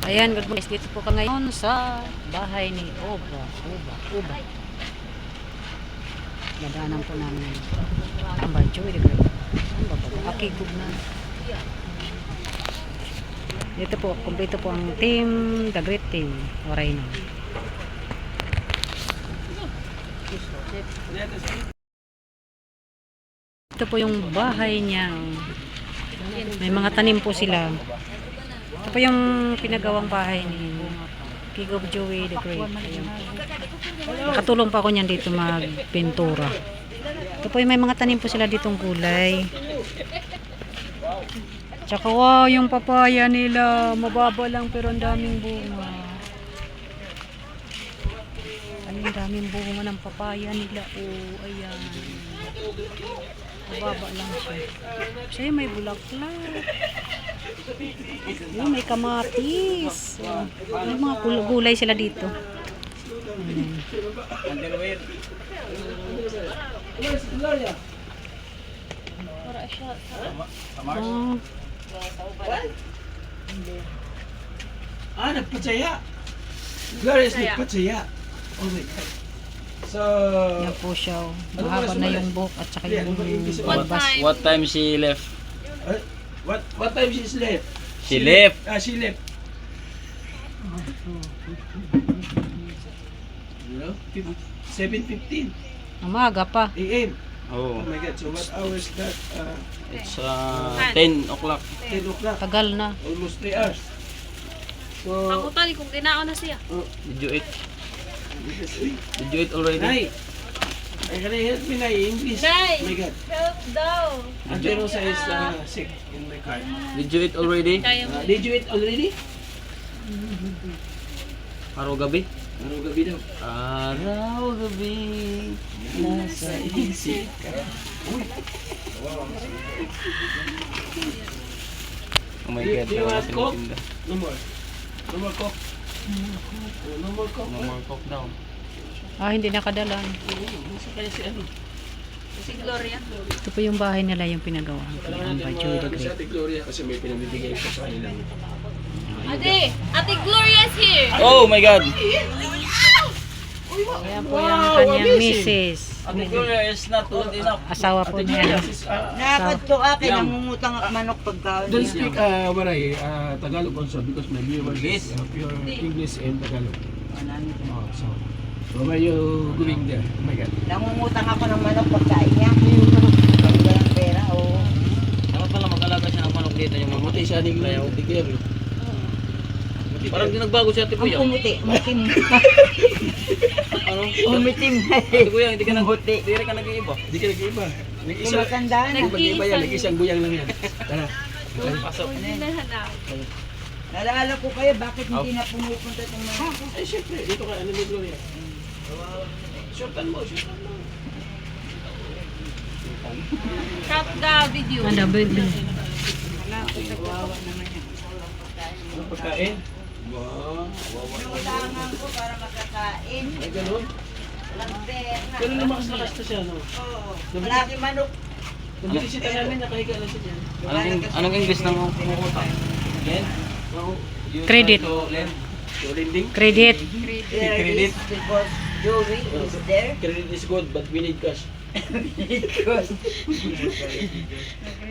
Ayan, good morning. Dito po ka ngayon sa bahay ni Uba. Nadaanan po namin ang badyo. Ang babaga. Akigog na. Dito po, kumpleto po ang team, the great team. Oray na. Ito po yung bahay niya. May mga tanim po sila. Ito po yung pinagawang bahay ni King of Joey the Great. Nakatulong pa ako niyan dito magpintura. Ito po yung may mga tanim po sila ditong gulay. Tsaka wow, yung papaya nila. Mababa lang pero ang daming bunga. Ang daming bunga ng papaya nila. Oh, ayan. Mababa lang siya. Siya may bulaklak. May kamatis. May mga gulay sila dito. Nagpatsaya. Glorious nagpatsaya. Oh my God. So, Yan po siya. Mahaba na yung buhok at saka yung balbas. What time she left? what time she's left? She left. She left. You know, 7:15 Umaga pa. a.m. Oh, Oh my God. So what hours that? it's 10 o'clock. 10 o'clock. Tagal na. Almost 3 hours. So, Pakutan kung kinaon na siya. Did you eat? Did you eat already? Nay, can I help me, Nay? English. Nay! Oh my God. Help daw. Aunt Rosa is sick in my car. Did you eat already? Kaya mo. Did you eat already? Araw gabi? Araw gabi daw. Araw gabi. Nasa isip ka. Oh my God, Do you wala want Coke? tinitinda. No more. No more Coke. No more Coke. No more Coke daw. Hindi nakadala. Nasa kaya si ano? Si Gloria. Ito po yung bahay nila yung pinagawa. Ang Joey the Si Great. Ate Gloria kasi may pinamibigay ko sa kanila. Ate Gloria is here. Oh my God! Ayan po yung kanyang misis. Ate Gloria is not good enough. Asawa po niya. Nakakadto akin, nangungutang ak manok pagkaon Don't niya. speak Waray, Tagalog also because my viewers is pure English and Tagalog. Oh, so where you going there? Oh my God. Nangungutang ako ng manok pagkain niya. Walang pera, oo. Dapat pala mag-alaga siya ng manok dito yung Mamatay siya ni Gloria. Tigil. Parang di nagbago si Ate Ang Kuya. pumuti, umitim. Ano? Umitim. Ate Kuya, hindi ka Pumuti. nag-iiba. Di ka nag-iiba. Nag-isa. Kumatanda na. Mag-iba yan. Nag-isang buyang lang yan. Tara. Pasok. Hindi na hanap. Nalala ko kayo, bakit hindi na pumupunta itong mga... Ay, syempre. Dito ka. Ano ni Gloria? Shortan mo. Stop the video. Ang dabi. Ano pagkain? Wow. Inutangan ko para makakain. Ay, ganun. Walang pera. Pero lumakas-lakas na siya, no? Oo. Malaki manok. Kung binisita namin, nakahiga lang siya dyan. Anong English ng kumukutang? Again? Wow. Credit. So, lending? Credit. There Credit. is because Joey is there. Credit is good, but we need cash.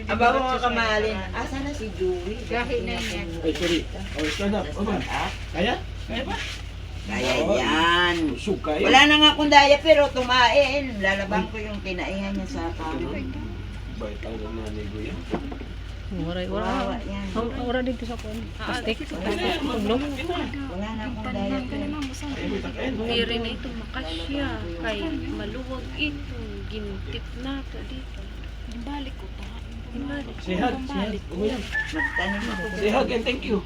Aba mga kamahalin, asa na si Joey? Gahi na yan. Ay, sorry. Oh, stand up. Oh, man. Kaya? Kaya ba? Kaya yan. Suka yun. Wala na nga akong daya pero tumain. Lalaban ko yung kinaihan niya sa kamo. Bait talaga na ligo yan. Waray, Kawawa waray. yan. Wala dito sa kon. Plastic. Tuglong. Wala na akong daya pero. Ay, may takain. Diri na ito makasya. Kay maluwag ito. Gintip na ito dito. Balik ko pa. Balik ko. Say hug. Say hug. Uy. Magtanim ako. Say hug and thank you.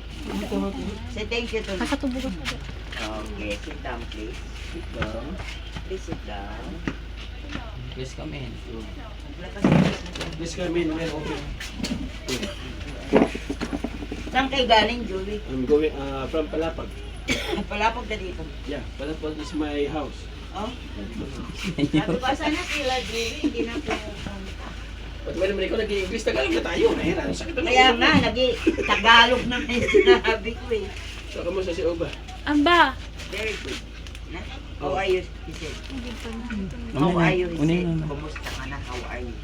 Say thank you to me. Nakatubugan pa ba? Okay, sit down please. Sit down. Please sit down. Please come in. Please come in and open. Saan kayo galing, Joey? I'm going from Palapag. Palapag ka dito. Yeah, Palapag is my house. Oh? Sabi ko, sana sila, Joey, hindi na pumunta. Ba't ba naman ikaw nag-i-English? Tagalog na tayo. Mahirap. Sakit na Kaya nga, Tagalog na yung sinabi ko eh. So, kamusta si Oba? Amba. Very good. Na? How are you? He said. Mamaya How na. are you? He Unin said. na. Kumusta ka na? How are you?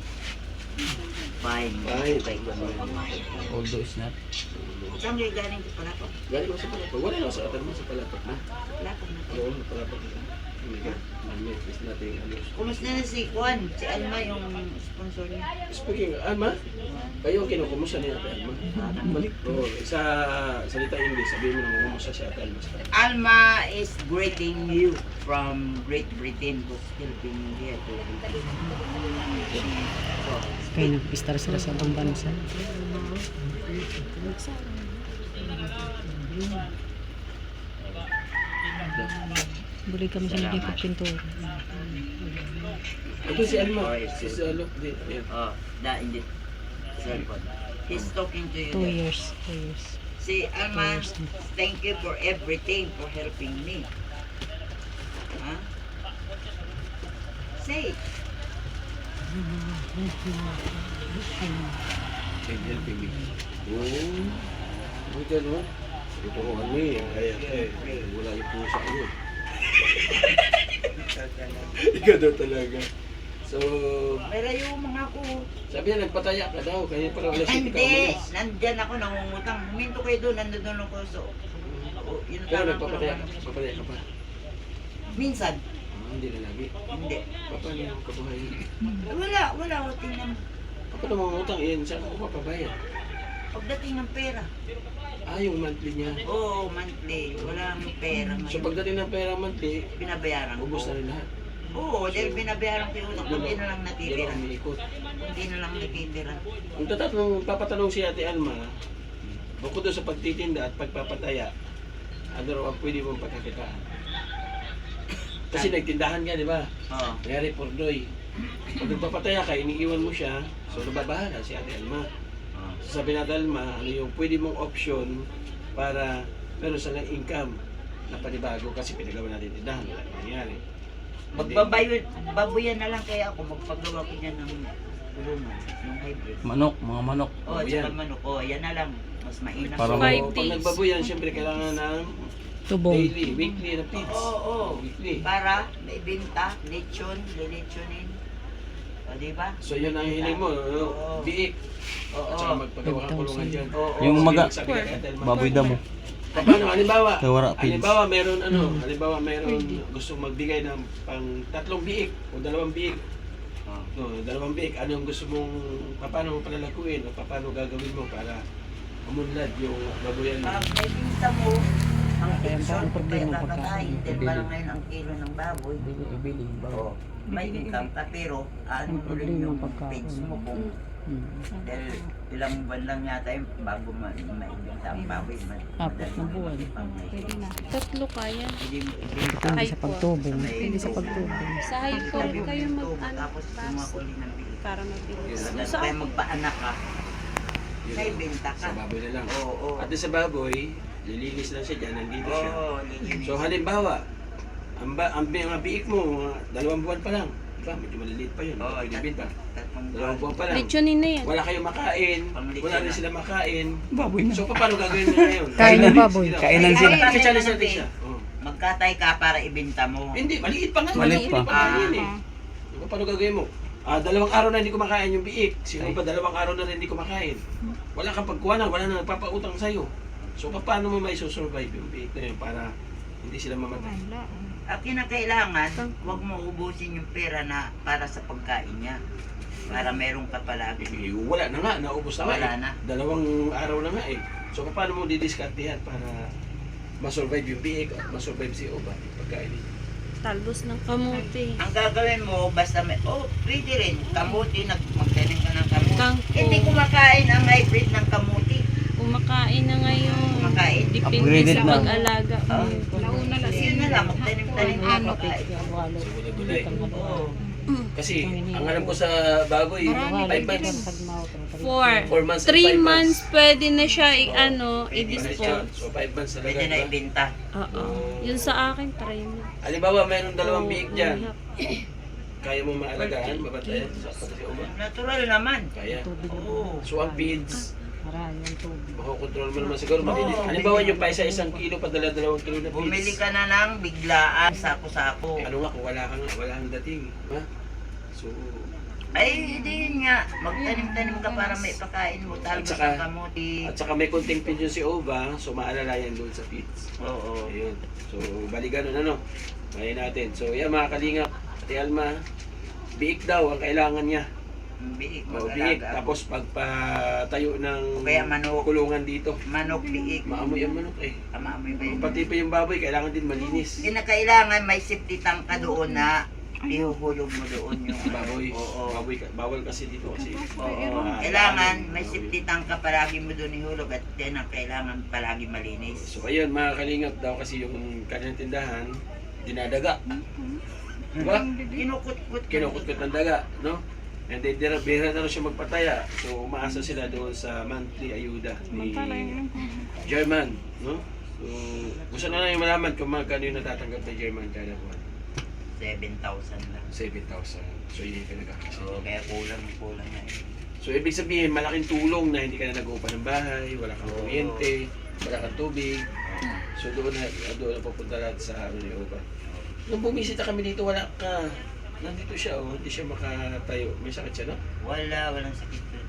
Fine. Fine. Although it's not. Saan kayo galing sa Palapa? Galing mo sa Palapag. Wala na sa atin mo sa Palapag na. Palapa na. Oo, sa Palapag na. Hindi ka. Is natin ano. Kumusta na si Juan? Si Alma yung sponsor niya. Speaking, Alma, kayo ang kinukumusta niya Ate Alma. Balik. Oo, sa salita English, sabihin mo na kumusta si Ate Alma. Alma is greeting you from Great Britain who's helping you here to Kaya nag-istar sila sa ibang bansa. Buli kami sa naglikod pintura. Ito si Alma. Si Alok. Yan. Oh, that in the cellphone. He's talking to you. 2 there. years. 2 years. Say, Alma, thank you for everything, for helping me. Huh? Say it. Can helping me. Oo. Ang gano'n. Ito ko kami. Kaya wala yung pusa ko. Ikaw daw talaga. So, Pero yung mga ko, sabi niya, nagpataya ka daw. Kaya parang alas 7 ka hindi, umalis. nandyan ako nangungutang. Huminto kayo doon, nandun ako. So, yun Pero lang nagpapataya. ako. Nagpapataya ka pa. Minsan, Hindi na lagi. hindi. Paano yung kabuhayan? Wala ako tingnan. Paano mangutang yan? Saan ako papabayad? Pagdating ng pera. Yung monthly niya. Oo, monthly. Walang pera So ngayon. pagdating ng pera monthly, Binabayaran ko. ubos na rin lahat. Oo, dahil binabayaran ko yung utang. Kunti na lang natitira. Yan ang umiikot. Kunti na lang natitira. Kung papatanong si Ate Alma, bukod doon sa pagtitinda at pagpapataya, ano raw ang pwede mong pagkakitaan? Kasi nagtindahan ka, di ba? Oo. Nangyari pordoy. Pag nagpapataya ka, iniiwan mo siya, so nababahala si Ate Alma. So sabi natin Alma, ano yung pwede mong option para meron silang income na panibago kasi pinagawa natin tindahan, wala nang nangyari. Babuyan na lang kaya ako magpagawa ko niyan ng kulungan, ng hybrid. Manok, mga manok. Oo, Babuyan. tsaka manok. Oo, yan na lang. Mas mainam. Para So, may- 5 pag days. nagbaboyan, siyempre kailangan ng Tubong. daily, weekly na feeds. Oo. Weekly. Para may binta, lechon, lelechonin. O, di ba? So yun ang hiling mo, no? Oo. Biik. Oo. At saka magpagawa ka kulungan dyan. Oo. Yung Sige, maga- sabi ka, Ate Alma. Baboy damo. Paano, halimbawa, Kawara feeds. halimbawa meron gusto magbigay ng pang 3 biik o 2 biik. No, 2 biik, ano yung gusto mong, paano mo palalakuin o paano gagawin mo para umunlad yung baboyan mo? Pag may binta mo, ang Kaya picture ang ko problema kaya pagka- kakakain. Dahil parang ngayon ang kilo ng baboy. Ibili. Oo. May income ka pero ano mo rin yung page mo kung dahil ilang buwan lang yata yung bago maibenta ang baboy. 4 na buwan. Pwede na. 3 kaya. Depende sa pagtubong. Depende sa pagtubong. Sa high court kayo mag-ano. Tapos kumakuli ng bilis. Para mabilis. Agad Sa tayo magpaanak ka. Yun May lang. benta ka. Sa baboy na lang. Oo. At sa baboy, lilinis lang siya dyan, nandito siya. Oo. lilinis. So halimbawa, ang mga biik mo, mga 2 buwan pa lang. Diba? Medyo maliliit pa yun. Oo, Pwede binta. 3 2 buwan pa lang. lechonin na yan. Wala kayong makain, Panglitsyon wala rin na. sila makain. Baboy na. So paano gagawin mo ngayon? Kain ng baboy. Kainan sila. Challenge natin siya. Oh. Magkatay ka para ibenta mo. Hindi, maliit pa nga. Maliit pa. Yan eh. Diba, paano gagawin mo? 2 araw na hindi kumakain yung biik. Sino pa 2 araw na rin hindi kumakain? Wala kang pagkuhanan, wala na nagpapautang sa'yo. So paano mo may susurvive yung biik na yun para hindi sila mamatay? Ang kinakailangan, huwag mo ubusin yung pera na para sa pagkain niya. Para meron ka palagi. Eh, wala na nga, naubos na nga Wala eh. na. 2 araw na nga eh. So paano mo didiskartehan para masurvive yung biik at masurvive si Oba yung pagkain niya? Talbos ng kamuti. Ang gagawin mo, basta may, pwede rin, kamuti, magtanim ka ng kamuti. Kangkong. Hindi kumakain ang hybrid ng kamuti. Kumakain na ngayon. Kumakain. Depende Upgraded sa na. pag-alaga. Nauna na. Yun na lang, magtanim-tanim ka kumakain. So gulay-gulay. Oo. Kasi ang alam ko sa baboy, 5 months. 4 months and 3 5 months pwede na siya Pwede na i-dispose. So 5 months talaga. Pwede na diba? ibenta. Oo. Yun sa akin, try mo. Halimbawa, mayroong 2 biik dyan. Kaya mo maalagaan, mabatayan sa pati si Oba. Natural naman. Kaya. Oo. So ang feeds, Marami ang tubig. Makokontrol mo naman siguro. Halimbawa yung pa isa-isang kilo, padala 2 kilo na Bumili feeds. ka na ng biglaan, sako-sako. Ano nga kung wala kang dating, ha? So, Ay, hindi yun nga. Magtanim-tanim ka para may pakain mo. Talbos saka- ng kamuti. at saka may konting pension si Ova, so maalala yan doon sa feeds. Oo. Ayun. So, bali ganun ano. Ngayon natin. So, yan mga kalingap. Ate Alma, biik daw ang kailangan niya. Biik, Biik. mag-alaga. Tapos pagpatayo ng O kaya manok. kulungan dito. Manok, biik. Maamoy ang manok eh. Maamoy ba yun? Pati pa yung baboy, kailangan din malinis. Kinakailangan may safety tank ka doon na ihuhulog mo doon yung Baboy. Oo. Baboy, bawal kasi dito kasi. Oo. Kailangan may safety tank ka palagi mo doon ihulog at yan ang kailangan palagi malinis. So ayun, mga kalingap daw kasi yung kanyang tindahan, dinadaga. Diba? Kinukut-kut. Kinukut-kut ng daga, no? And then, bira na rin siya magpataya. So, umaasa sila doon sa monthly ayuda ni German, no? So, gusto na lang yung malaman kung magkano yung natatanggap ni German kada buwan. 7,000 lang. 7,000. So, yun yung pinagkakasi. Oo, kaya kulang na yun. So, ibig sabihin, malaking tulong na hindi ka na nag-upa ng bahay, wala kang kuryente, wala kang tubig. So, doon na pupunta lahat sa ano ni Oba. Nung bumisita kami dito, wala ka. Nandito siya, oh, hindi siya makatayo. May sakit siya, no? Walang sakit doon.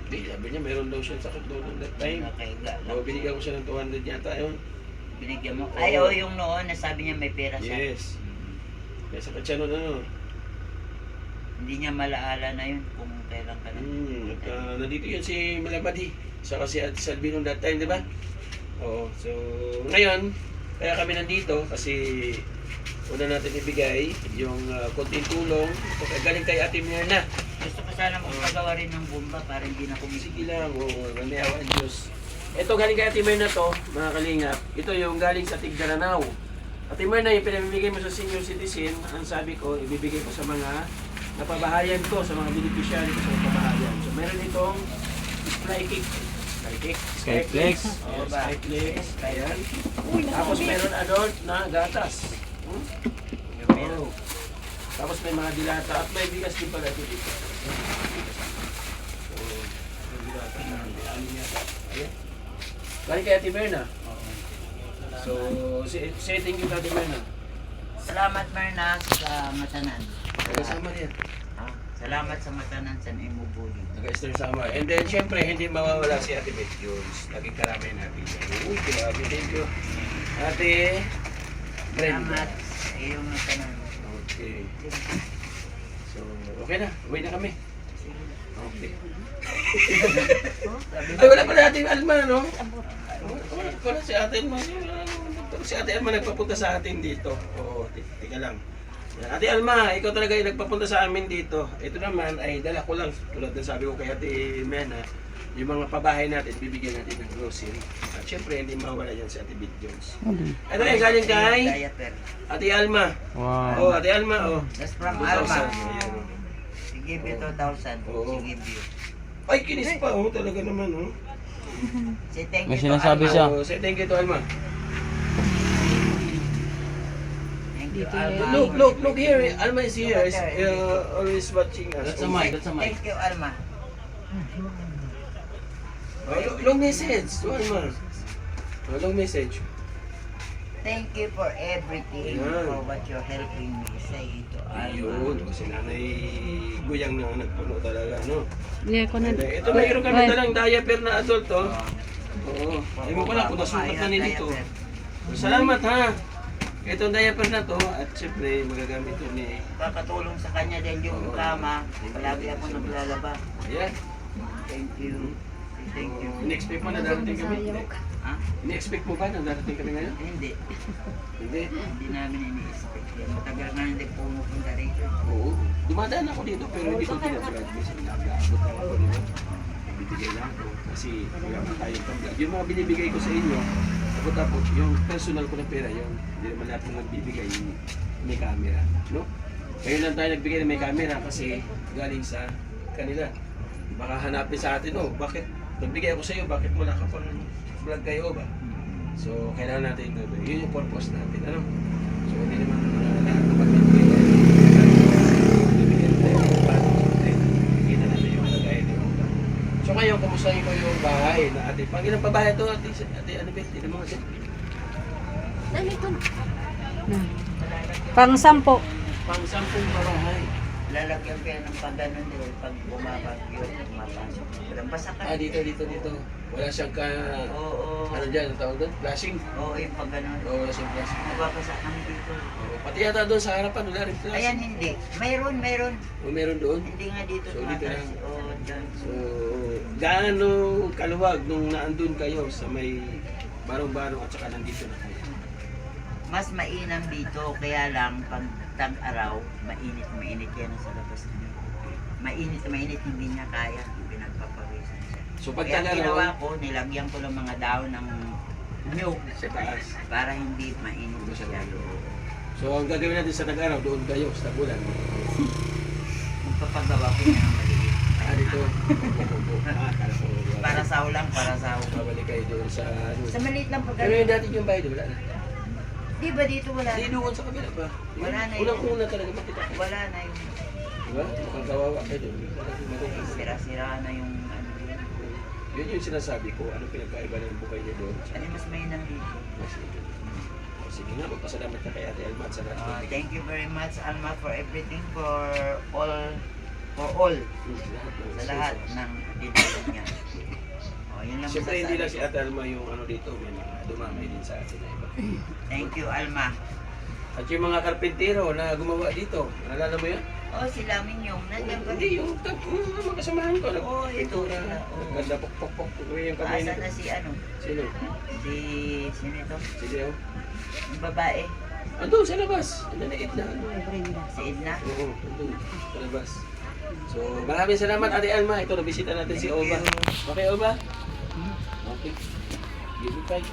Hindi, sabi niya, meron daw siya sakit doon that time. Nakaiga lang. O, binigyan ko siya ng 200 yata yun. Binigyan mo. Oo. Ay, oo, yung noon, nasabi niya may pera siya. Yes. May sakit siya noon, ano? Hindi niya malaala na yun kung kailan ka na. Nandito yun si Malabadi. Saka si Ate Salvi nung that time, di ba? Oo. So, ngayon, kaya kami nandito kasi una natin ibigay yung konting tulong. So, galing kay Ate Mirna. Gusto ko sana magpagawa rin ng bomba para hindi na Sige kumisi. lang, may awa ang Diyos. Ito galing kay Ate Mirna to, mga kalingap. Ito yung galing sa Tigdaranaw. Ate Mirna, yung pinamimigay mo sa senior citizen, ang sabi ko, ibibigay ko sa mga napabahayan ko, sa mga beneficiary ko sa napabahayan. So, meron itong Skyflex. Oh, Skyflex. Ayan. Tapos meron adult na gatas. Oh. Tapos may mga dilata at may bigas din pala ito dito. So, may dilata na anin yata. Ayan. Galing kay Ate Mirna. So, say thank you kay Ate Mirna. Salamat Marna sa matanan. Kasama niya. Salamat sa matanan sa imubuli. Nag-Easter Summer. And then, syempre, hindi mawawala si Ate Beth Jones. Laging karami natin siya. Uy, grabe. Thank you. Ate Brenda. Salamat sa iyong matanan. Okay. So, okay na. Uwi na kami. Okay. Ay, wala pala ating Alma, no? Wala si Ate Alma. Si Ate Alma nagpapunta sa atin dito. Oo, tika lang. Ate Alma, ikaw talaga yung nagpapunta sa amin dito. Ito naman ay dala ko lang. Tulad ng sabi ko kay Ate Mena, yung mga pabahay natin, bibigyan natin ng grocery. At syempre, hindi mawala yan si Ate Beth Jones. Ito yung galing kay Diaper. Ate Alma. Wow. Oh, Ate Alma, oh. That's from 2,000. Alma. Ayan, oh. She give you 2,000. Oo. She give you. Ay, kinis pa, oh. Talaga naman, oh. Say thank May you to sinasabi Alma. siya. Oh, say thank you to Alma. Thank you, Dito Alma. Look here. Alma is here. Is, always watching us. That's a mic, that's a mic. Thank you, Alma. Oh, long message to Alma. Oh, long message. Thank you for everything, Ayan. for what you're helping me. Say to Ayun, Alma. si Nanay Guyang na nagpuno talaga, no? Hindi ko na. Ito, mayroon kami dalang diaper na adult, oh. Oo. Ay mo pala, kung nasukat na nito. Salamat, ha? Itong diaper na to, at syempre, magagamit ito ni... Kakatulong sa kanya din yung kama. Palagi ako naglalaba. Ayan. Thank you. Thank you. In-expect mo na darating kami? Hindi. Ha? In-expect mo ba na darating kami ngayon? Hindi. Hindi. Hindi namin ini-expect yan. Matagal na hindi pumupunta rito. Oo. Dumadaan ako dito pero hindi ko pinaplug. Kasi nag-aabot ako dito. Bibigay lang ako. Kasi wala pa tayong pang-vlog. Yung mga binibigay ko sa inyo, tapos yung personal ko na pera, yung hindi naman lahat ng nagbibigay yung may camera. No? Ngayon lang tayo nagbigay na may camera kasi galing sa kanila. Baka hanapin sa atin, oh, bakit nagbigay ako sa iyo, bakit wala ka pang vlog kayo ba? So, kailangan natin ito. Yun yung purpose natin. Ano? So, hindi naman lahat ng pagbibigay tayo. Bibigyan tayo ng paano. Kita natin yung kalagayan ng utak. So, ngayon, kung pupustahin ko yung bahay na ate. Pang ilang pabahay ito, ate Annabeth? Tignan mo kasi. Nandito. Pang 10. Pang 10 pabahay. Lalagyan ko yan ng pagganon din. Pag bumabagyo, mapasok. Walang basa ka. Dito. Wala siyang Oo. ano dyan, ang tawag doon? Flashing. Oo, yung pagganon. Oo, wala siyang flashing. Nababasa kami dito. Pati yata doon sa harapan, wala rin flashing. Ayan, hindi. Mayroon. O meron doon. Hindi nga dito. So, dito lang. Oo, dyan. So, gaano kaluwag nung naandun kayo sa may barong-barong at saka nandito na kayo? Mas mainam dito, kaya lang pag tag-araw, mainit yan sa labas niya. Mainit, hindi niya kaya, pinagpapawisan siya. So, pag Kaya tag-araw, ginawa ko, nilagyan ko ng mga daon ng nyug sa taas. para hindi mainit siya. So, ang gagawin natin sa tag-araw, doon kayo, sa tagulan. Magpapagawa ko niya ng maliit. Dito. Kala ko. Para saw lang, para saw. Babalik kayo doon sa ano. Sa maliit lang pag Pero yung dati yung bahay doon, wala na. Di ba dito wala? Hindi doon sa kabila pa. Wala na yun. Unang-una talaga makita. Wala na yung Diba? Mukhang kawawa kayo doon. sira-sira na yung ano. Yun yung sinasabi ko, ano pinagkaiba ng buhay niyo doon. Ano mas mainam dito? Sige nga, magpasalamat ka kay Ate Alma at sa lahat. Thank you very much, Alma, for everything, for all, sa lahat ng dinalo niya. Yun lang Siyempre hindi lang si masasabi Ate Alma yung ano dito, may mga dumamay din sa atin na iba. ko. Thank you, Alma. At yung mga karpentero na gumawa dito, nalala mo yan? Sila Minyong, nandiyan pa Hindi, yung mga kasamahan ko. ito sila. Ganda pok-pok-pok. Yung kamay Asa nito. na si ano? Sino? Sino ito? Si Leo? Yung babae. Andun sa labas. Nanaid na. Si Edna. Oo, andun sa labas. So, maraming salamat Ate Alma. Ito, nabisita natin si Thank Oba. you. Okay, Oba? Okay. Give me 5.